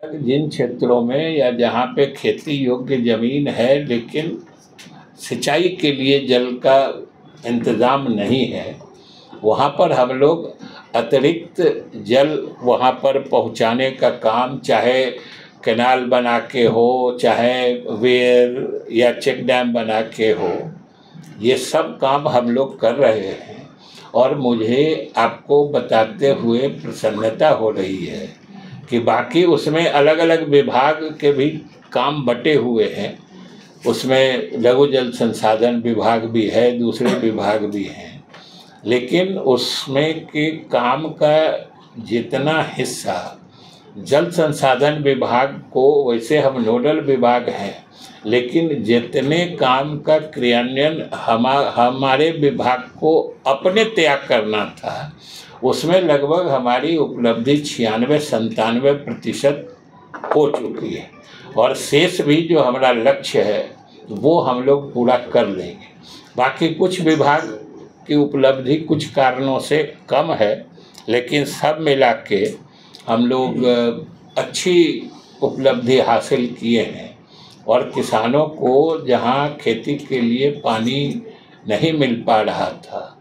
जिन क्षेत्रों में या जहाँ पे खेती योग्य ज़मीन है लेकिन सिंचाई के लिए जल का इंतज़ाम नहीं है, वहाँ पर हम लोग अतिरिक्त जल वहाँ पर पहुँचाने का काम, चाहे कैनाल बना के हो, चाहे वेयर या चेक डैम बना के हो, ये सब काम हम लोग कर रहे हैं। और मुझे आपको बताते हुए प्रसन्नता हो रही है कि बाकी उसमें अलग अलग विभाग के भी काम बटे हुए हैं। उसमें लघु जल संसाधन विभाग भी है, दूसरे विभाग भी हैं, लेकिन उसमें के काम का जितना हिस्सा जल संसाधन विभाग को, वैसे हम नोडल विभाग हैं, लेकिन जितने काम का क्रियान्वयन हमारे विभाग को अपने त्याग करना था, उसमें लगभग हमारी उपलब्धि 96-97% हो चुकी है। और शेष भी जो हमारा लक्ष्य है वो हम लोग पूरा कर लेंगे। बाकी कुछ विभाग की उपलब्धि कुछ कारणों से कम है, लेकिन सब मिला के हम लोग अच्छी उपलब्धि हासिल किए हैं। और किसानों को जहाँ खेती के लिए पानी नहीं मिल पा रहा था,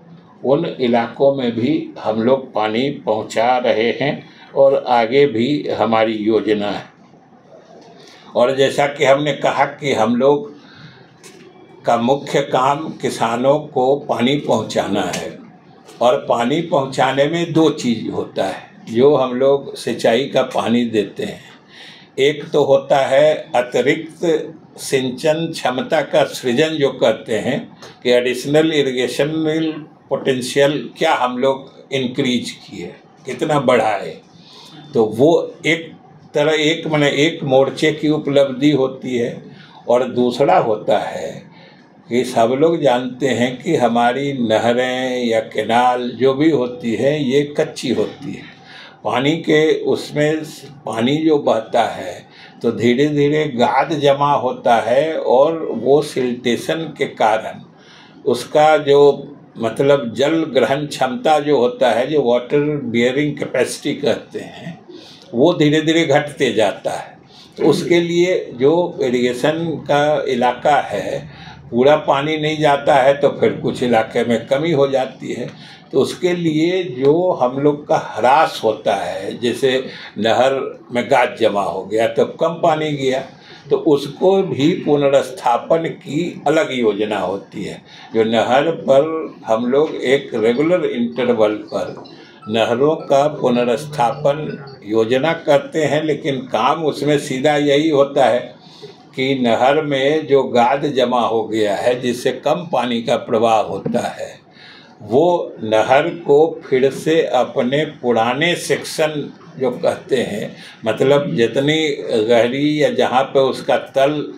उन इलाकों में भी हम लोग पानी पहुँचा रहे हैं और आगे भी हमारी योजना है। और जैसा कि हमने कहा कि हम लोग का मुख्य काम किसानों को पानी पहुँचाना है, और पानी पहुँचाने में दो चीज़ होता है जो हम लोग सिंचाई का पानी देते हैं। एक तो होता है अतिरिक्त सिंचन क्षमता का सृजन, जो कहते हैं कि एडिशनल इरिगेशनल पोटेंशियल क्या हम लोग इंक्रीज किए, कितना बढ़ाए, तो वो एक मोर्चे की उपलब्धि होती है। और दूसरा होता है कि सब लोग जानते हैं कि हमारी नहरें या कैनाल जो भी होती है ये कच्ची होती है। पानी के उसमें पानी जो बहता है तो धीरे धीरे गाद जमा होता है, और वो सिल्टेशन के कारण उसका जो मतलब जल ग्रहण क्षमता जो होता है, जो वाटर बियरिंग कैपेसिटी कहते हैं, वो धीरे धीरे घटते जाता है। तो उसके लिए जो इरिगेशन का इलाका है, पूरा पानी नहीं जाता है तो फिर कुछ इलाके में कमी हो जाती है। तो उसके लिए जो हम लोग का ह्रास होता है, जैसे नहर में गाद जमा हो गया तो कम पानी गया, तो उसको भी पुनर्स्थापन की अलग योजना होती है। जो नहर पर हम लोग एक रेगुलर इंटरवल पर नहरों का पुनर्स्थापन योजना करते हैं, लेकिन काम उसमें सीधा यही होता है कि नहर में जो गाद जमा हो गया है, जिससे कम पानी का प्रवाह होता है, वो नहर को फिर से अपने पुराने सेक्शन जो कहते हैं, मतलब जितनी गहरी या जहाँ पे उसका तल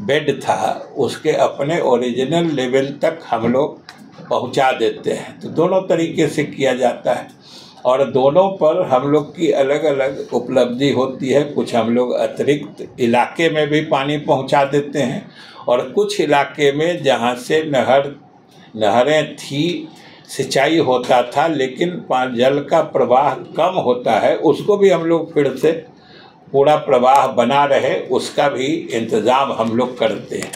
बेड था, उसके अपने ओरिजिनल लेवल तक हम लोग पहुँचा देते हैं। तो दोनों तरीके से किया जाता है, और दोनों पर हम लोग की अलग अलग उपलब्धि होती है। कुछ हम लोग अतिरिक्त इलाके में भी पानी पहुंचा देते हैं, और कुछ इलाके में जहां से नहरें थी, सिंचाई होता था, लेकिन जल का प्रवाह कम होता है, उसको भी हम लोग फिर से पूरा प्रवाह बना रहे, उसका भी इंतज़ाम हम लोग करते हैं।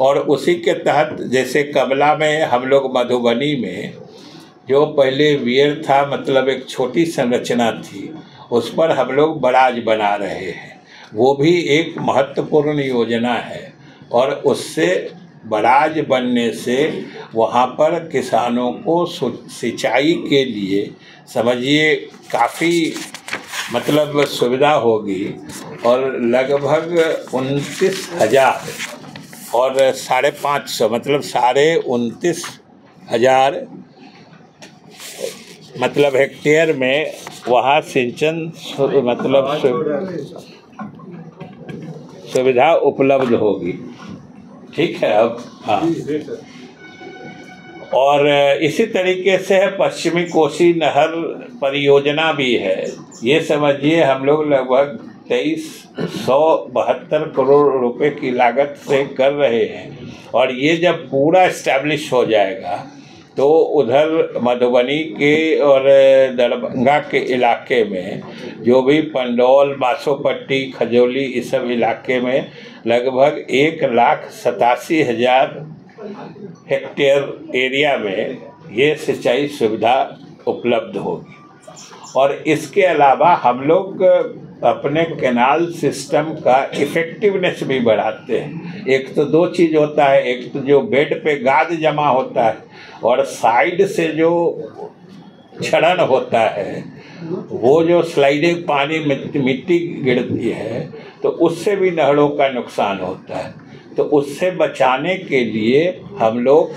और उसी के तहत जैसे कमला में हम लोग मधुबनी में जो पहले वियर था, मतलब एक छोटी संरचना थी, उस पर हम लोग बराज बना रहे हैं। वो भी एक महत्वपूर्ण योजना है, और उससे बराज बनने से वहाँ पर किसानों को सिंचाई के लिए समझिए काफ़ी मतलब सुविधा होगी। और लगभग 29,000 और 550, मतलब 29,500 मतलब हेक्टेयर में वहाँ सिंचन मतलब सुविधा उपलब्ध होगी। ठीक है। अब हाँ, और इसी तरीके से पश्चिमी कोसी नहर परियोजना भी है। ये समझिए हम लोग लगभग 2372 करोड़ रुपए की लागत से कर रहे हैं, और ये जब पूरा इस्टेब्लिश हो जाएगा तो उधर मधुबनी के और दरभंगा के इलाके में जो भी पंडौल, बासोपट्टी, खजौली, इस सब इलाके में लगभग 1,87,000 हेक्टेयर एरिया में ये सिंचाई सुविधा उपलब्ध होगी। और इसके अलावा हम लोग अपने कैनाल सिस्टम का इफ़ेक्टिवनेस भी बढ़ाते हैं। एक तो दो चीज़ होता है, एक तो जो बेड पे गाद जमा होता है और साइड से जो क्षरण होता है, वो जो स्लाइडिंग पानी मिट्टी गिरती है तो उससे भी नहरों का नुकसान होता है। तो उससे बचाने के लिए हम लोग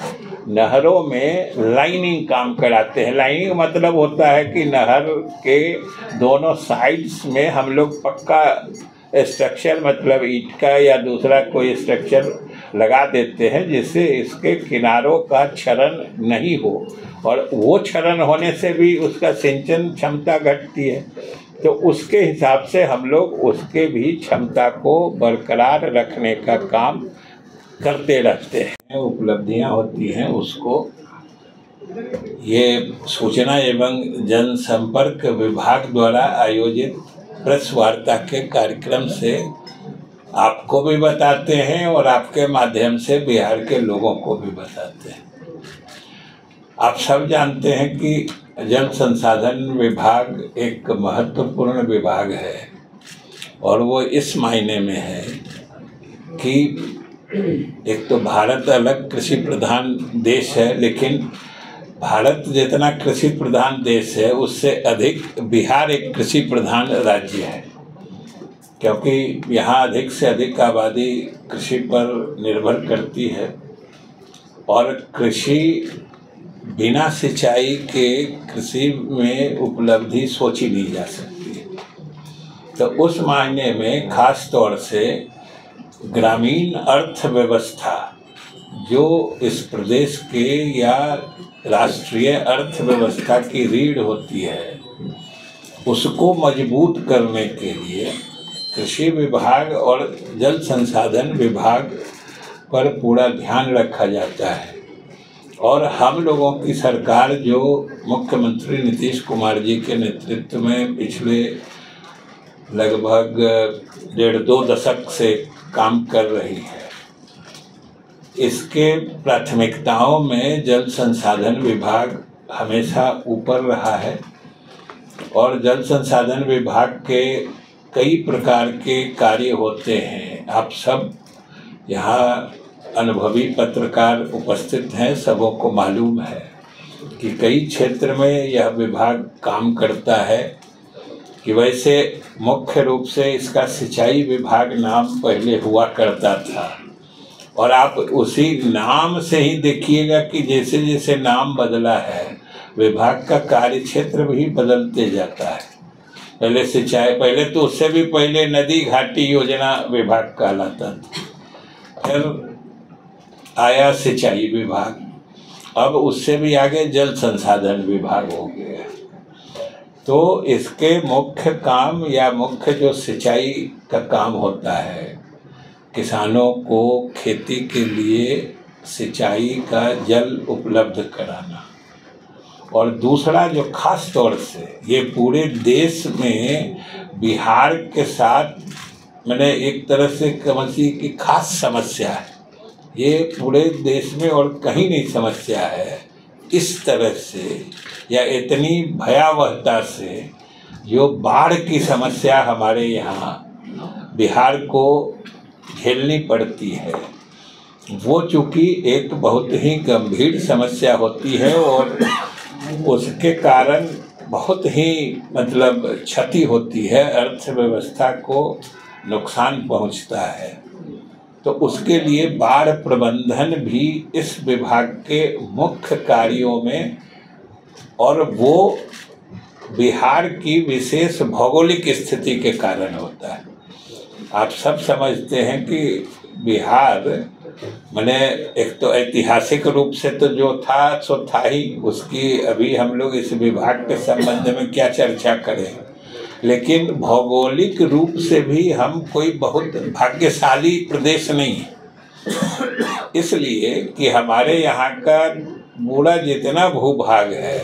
नहरों में लाइनिंग काम कराते हैं। लाइनिंग मतलब होता है कि नहर के दोनों साइड्स में हम लोग पक्का स्ट्रक्चर, मतलब ईंट का या दूसरा कोई स्ट्रक्चर लगा देते हैं जिससे इसके किनारों का क्षरण नहीं हो, और वो क्षरण होने से भी उसका सिंचन क्षमता घटती है। तो उसके हिसाब से हम लोग उसके भी क्षमता को बरकरार रखने का काम करते रहते हैं। उपलब्धियां होती हैं उसको ये सूचना एवं जनसंपर्क विभाग द्वारा आयोजित प्रेस वार्ता के कार्यक्रम से आपको भी बताते हैं और आपके माध्यम से बिहार के लोगों को भी बताते हैं। आप सब जानते हैं कि जल संसाधन विभाग एक महत्वपूर्ण विभाग है, और वो इस मायने में है कि एक तो भारत अलग कृषि प्रधान देश है, लेकिन भारत जितना कृषि प्रधान देश है उससे अधिक बिहार एक कृषि प्रधान राज्य है, क्योंकि यहाँ अधिक से अधिक आबादी कृषि पर निर्भर करती है और कृषि बिना सिंचाई के कृषि में उपलब्धि सोची नहीं जा सकती। तो उस मायने में खास तौर से ग्रामीण अर्थव्यवस्था जो इस प्रदेश के या राष्ट्रीय अर्थव्यवस्था की रीढ़ होती है, उसको मजबूत करने के लिए कृषि विभाग और जल संसाधन विभाग पर पूरा ध्यान रखा जाता है। और हम लोगों की सरकार जो मुख्यमंत्री नीतीश कुमार जी के नेतृत्व में पिछले लगभग 1.5-2 दशक से काम कर रही है, इसके प्राथमिकताओं में जल संसाधन विभाग हमेशा ऊपर रहा है। और जल संसाधन विभाग के कई प्रकार के कार्य होते हैं। आप सब यहाँ अनुभवी पत्रकार उपस्थित हैं, सबों को मालूम है कि कई क्षेत्र में यह विभाग काम करता है। कि वैसे मुख्य रूप से इसका सिंचाई विभाग नाम पहले हुआ करता था, और आप उसी नाम से ही देखिएगा कि जैसे जैसे नाम बदला है विभाग का कार्य क्षेत्र भी बदलते जाता है। पहले सिंचाई, पहले तो उससे भी पहले नदी घाटी योजना विभाग कहलाता था, फिर आया सिंचाई विभाग, अब उससे भी आगे जल संसाधन विभाग हो गया। तो इसके मुख्य काम या मुख्य जो सिंचाई का काम होता है, किसानों को खेती के लिए सिंचाई का जल उपलब्ध कराना। और दूसरा जो खास तौर से ये पूरे देश में बिहार के साथ मैंने एक तरह से समझिए कि खास समस्या है, ये पूरे देश में और कहीं नहीं समस्या है इस तरह से या इतनी भयावहता से जो बाढ़ की समस्या हमारे यहाँ बिहार को झेलनी पड़ती है। वो चूँकि एक बहुत ही गंभीर समस्या होती है और उसके कारण बहुत ही मतलब क्षति होती है, अर्थव्यवस्था को नुकसान पहुंचता है। तो उसके लिए बाढ़ प्रबंधन भी इस विभाग के मुख्य कार्यों में, और वो बिहार की विशेष भौगोलिक स्थिति के कारण होता है। आप सब समझते हैं कि बिहार मैंने एक तो ऐतिहासिक रूप से तो जो था सो था ही, उसकी अभी हम लोग इस विभाग के संबंध में क्या चर्चा करें, लेकिन भौगोलिक रूप से भी हम कोई बहुत भाग्यशाली प्रदेश नहीं है, इसलिए कि हमारे यहाँ का पूरा जितना भूभाग है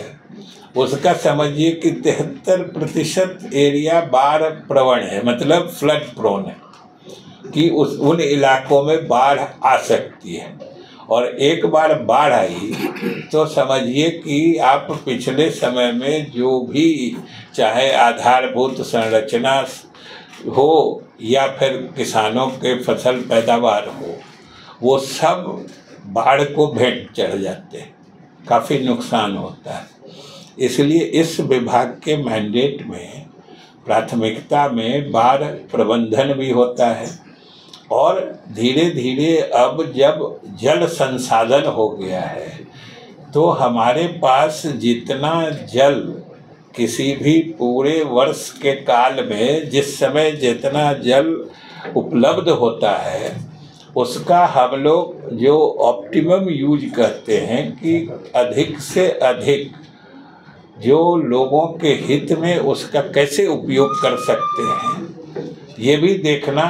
उसका समझिए कि 73% एरिया बाढ़ प्रवण है, मतलब फ्लड प्रोन है, कि उन इलाकों में बाढ़ आ सकती है। और एक बार बाढ़ आई तो समझिए कि आप पिछले समय में जो भी चाहे आधारभूत संरचना हो या फिर किसानों के फसल पैदावार हो, वो सब बाढ़ को भेंट चढ़ जाते हैं, काफ़ी नुकसान होता है। इसलिए इस विभाग के मैंडेट में प्राथमिकता में बाढ़ प्रबंधन भी होता है। और धीरे धीरे अब जब जल संसाधन हो गया है तो हमारे पास जितना जल किसी भी पूरे वर्ष के काल में जिस समय जितना जल उपलब्ध होता है उसका हम लोग जो ऑप्टिमम यूज कहते हैं कि अधिक से अधिक जो लोगों के हित में उसका कैसे उपयोग कर सकते हैं, ये भी देखना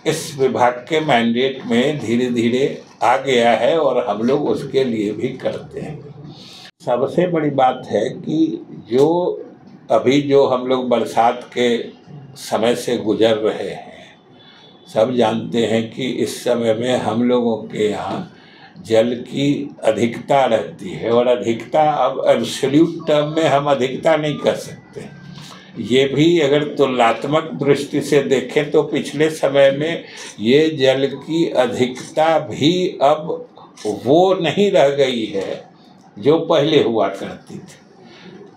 इस विभाग के मैंडेट में धीरे धीरे आ गया है और हम लोग उसके लिए भी करते हैं। सबसे बड़ी बात है कि जो अभी जो हम लोग बरसात के समय से गुजर रहे हैं, सब जानते हैं कि इस समय में हम लोगों के यहाँ जल की अधिकता रहती है। और अधिकता अब एब्सोल्यूट टर्म में हम अधिकता नहीं कर सकते, ये भी अगर तुलनात्मक दृष्टि से देखें तो पिछले समय में ये जल की अधिकता भी अब वो नहीं रह गई है जो पहले हुआ करती थी।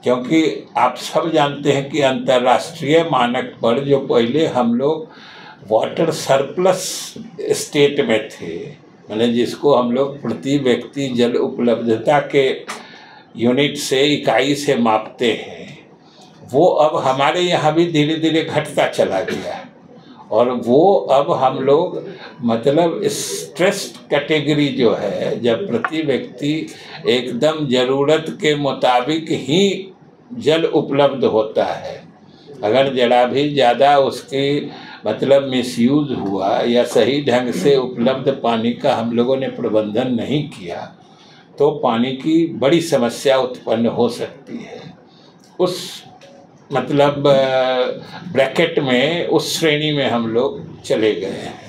क्योंकि आप सब जानते हैं कि अंतर्राष्ट्रीय मानक पर जो पहले हम लोग वाटर सरप्लस स्टेट में थे, मतलब जिसको हम लोग प्रति व्यक्ति जल उपलब्धता के यूनिट से इकाई से मापते हैं, वो अब हमारे यहाँ भी धीरे धीरे घटता चला गया है। और वो अब हम लोग मतलब स्ट्रेस्ड कैटेगरी जो है, जब प्रति व्यक्ति एकदम ज़रूरत के मुताबिक ही जल उपलब्ध होता है, अगर जरा भी ज़्यादा उसकी मतलब मिसयूज हुआ या सही ढंग से उपलब्ध पानी का हम लोगों ने प्रबंधन नहीं किया तो पानी की बड़ी समस्या उत्पन्न हो सकती है। उस मतलब ब्रैकेट में, उस श्रेणी में हम लोग चले गए हैं।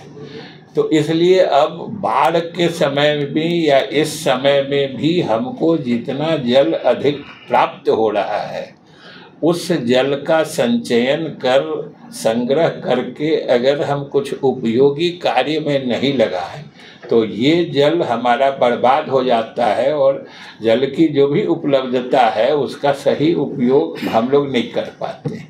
तो इसलिए अब बाढ़ के समय में भी या इस समय में भी हमको जितना जल अधिक प्राप्त हो रहा है उस जल का संचयन कर संग्रह करके अगर हम कुछ उपयोगी कार्य में नहीं लगाएं तो ये जल हमारा बर्बाद हो जाता है और जल की जो भी उपलब्धता है उसका सही उपयोग हम लोग नहीं कर पाते।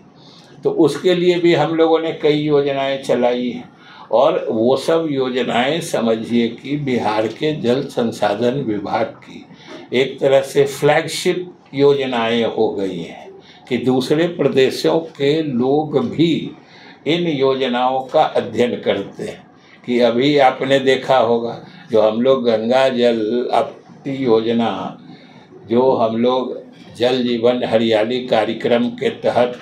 तो उसके लिए भी हम लोगों ने कई योजनाएं चलाई हैं और वो सब योजनाएं समझिए कि बिहार के जल संसाधन विभाग की एक तरह से फ्लैगशिप योजनाएं हो गई हैं कि दूसरे प्रदेशों के लोग भी इन योजनाओं का अध्ययन करते हैं। कि अभी आपने देखा होगा जो हम लोग गंगा जल आपूर्ति योजना, जो हम लोग जल जीवन हरियाली कार्यक्रम के तहत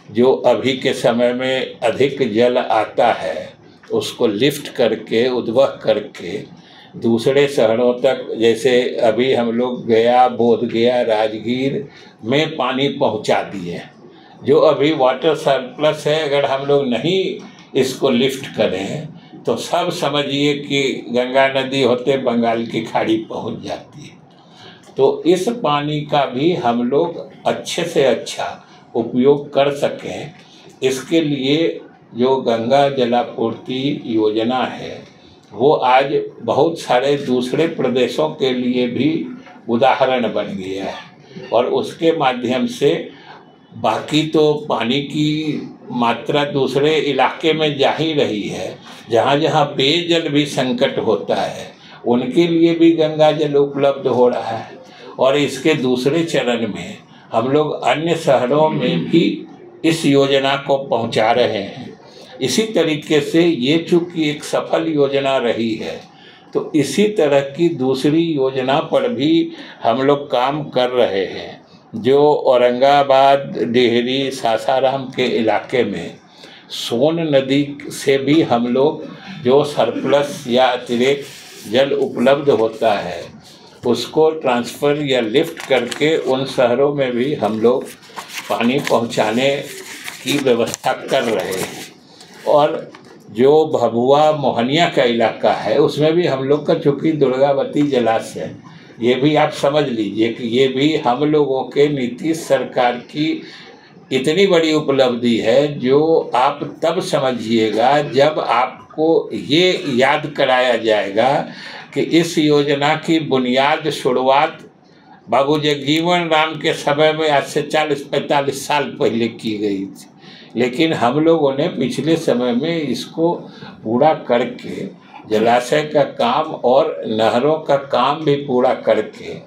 जो अभी के समय में अधिक जल आता है उसको लिफ्ट करके उद्वह करके दूसरे शहरों तक, जैसे अभी हम लोग गया, बोधगया, राजगीर में पानी पहुंचा दिए। जो अभी वाटर सरप्लस है, अगर हम लोग नहीं इसको लिफ्ट करें तो सब समझिए कि गंगा नदी होते बंगाल की खाड़ी पहुंच जाती है। तो इस पानी का भी हम लोग अच्छे से अच्छा उपयोग कर सकें, इसके लिए जो गंगा जलापूर्ति योजना है वो आज बहुत सारे दूसरे प्रदेशों के लिए भी उदाहरण बन गया है। और उसके माध्यम से बाकी तो पानी की मात्रा दूसरे इलाके में जा ही रही है, जहाँ जहाँ पेयजल भी संकट होता है उनके लिए भी गंगा जल उपलब्ध हो रहा है। और इसके दूसरे चरण में हम लोग अन्य शहरों में भी इस योजना को पहुँचा रहे हैं। इसी तरीके से ये चूँकि एक सफल योजना रही है तो इसी तरह की दूसरी योजना पर भी हम लोग काम कर रहे हैं। जो औरंगाबाद, डेहरी, सासाराम के इलाके में सोन नदी से भी हम लोग जो सरप्लस या अतिरिक्त जल उपलब्ध होता है उसको ट्रांसफ़र या लिफ्ट करके उन शहरों में भी हम लोग पानी पहुंचाने की व्यवस्था कर रहे हैं। और जो भभुआ मोहनिया का इलाका है उसमें भी हम लोग का चूँकि दुर्गावती जलाशय, ये भी आप समझ लीजिए कि ये भी हम लोगों के नीतीश सरकार की इतनी बड़ी उपलब्धि है जो आप तब समझिएगा जब आपको ये याद कराया जाएगा कि इस योजना की बुनियाद शुरुआत बाबू जगजीवन राम के समय में आज से 40-45 साल पहले की गई थी, लेकिन हम लोगों ने पिछले समय में इसको पूरा करके जलाशय का काम और नहरों का काम भी पूरा करके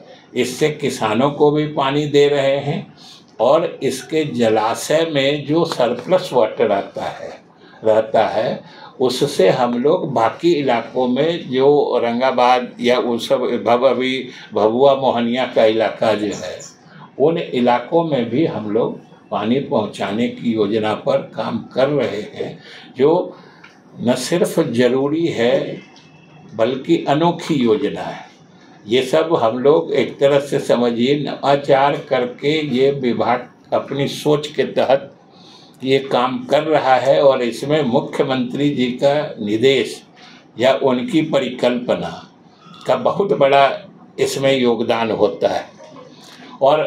इससे किसानों को भी पानी दे रहे हैं और इसके जलाशय में जो सरप्लस वाटर रहता है उससे हम लोग बाकी इलाकों में जो औरंगाबाद या वो सब अभी भभुआ मोहनिया का इलाका जो है उन इलाकों में भी हम लोग पानी पहुंचाने की योजना पर काम कर रहे हैं, जो न सिर्फ ज़रूरी है बल्कि अनोखी योजना है। ये सब हम लोग एक तरह से समझिए नवाचार करके ये विभाग अपनी सोच के तहत ये काम कर रहा है और इसमें मुख्यमंत्री जी का निर्देश या उनकी परिकल्पना का बहुत बड़ा इसमें योगदान होता है। और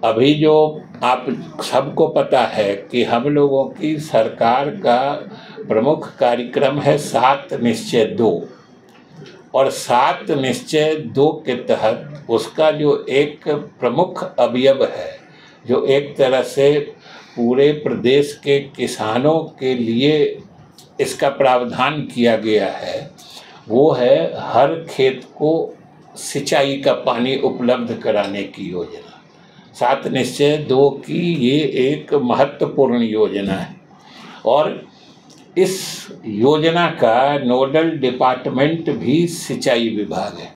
अभी जो आप सबको पता है कि हम लोगों की सरकार का प्रमुख कार्यक्रम है 7 निश्चय 2, और 7 निश्चय 2 के तहत उसका जो एक प्रमुख अवयव है जो एक तरह से पूरे प्रदेश के किसानों के लिए इसका प्रावधान किया गया है, वो है हर खेत को सिंचाई का पानी उपलब्ध कराने की योजना। 7 निश्चय 2 की ये एक महत्वपूर्ण योजना है और इस योजना का नोडल डिपार्टमेंट भी सिंचाई विभाग है।